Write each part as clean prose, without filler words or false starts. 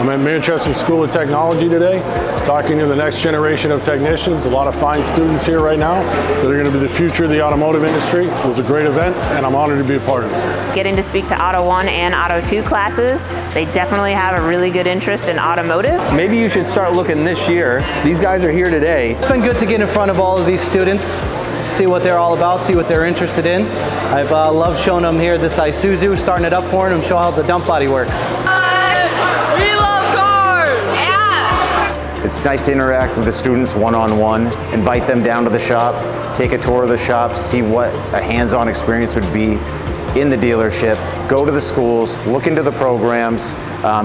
I'm at Manchester School of Technology today, talking to the next generation of technicians. A lot of fine students here right now that are going to be the future of the automotive industry. It was a great event, and I'm honored to be a part of it. Getting to speak to Auto 1 and Auto 2 classes, they definitely have a really good interest in automotive. Maybe you should start looking this year. These guys are here today. It's been good to get in front of all of these students, see what they're all about, see what they're interested in. I've loved showing them here this Isuzu, starting it up for them, show how the dump body works. We love cars! Yeah! It's nice to interact with the students one-on-one, invite them down to the shop, take a tour of the shop, see what a hands-on experience would be in the dealership, go to the schools, look into the programs,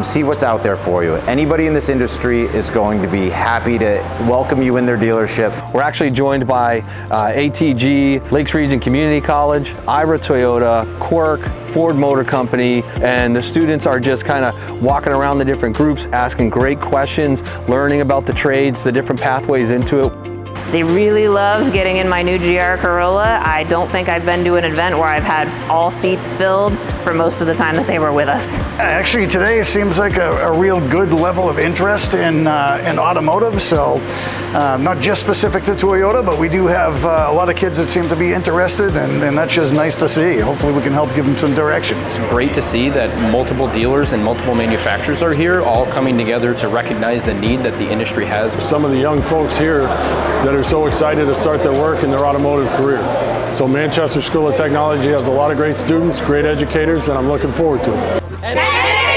see what's out there for you. Anybody in this industry is going to be happy to welcome you in their dealership. We're actually joined by ATG, Lakes Region Community College, Ira Toyota, Quirk, Ford Motor Company, and the students are just kind of walking around the different groups, asking great questions, learning about the trades, the different pathways into it. They really loved getting in my new GR Corolla. I don't think I've been to an event where I've had all seats filled for most of the time that they were with us. Actually, today it seems like a real good level of interest in automotive, so not just specific to Toyota, but we do have a lot of kids that seem to be interested, and that's just nice to see. Hopefully we can help give them some direction. It's great to see that multiple dealers and multiple manufacturers are here, all coming together to recognize the need that the industry has. Some of the young folks here that are so excited to start their work in their automotive career. So Manchester School of Technology has a lot of great students, great educators, and I'm looking forward to it.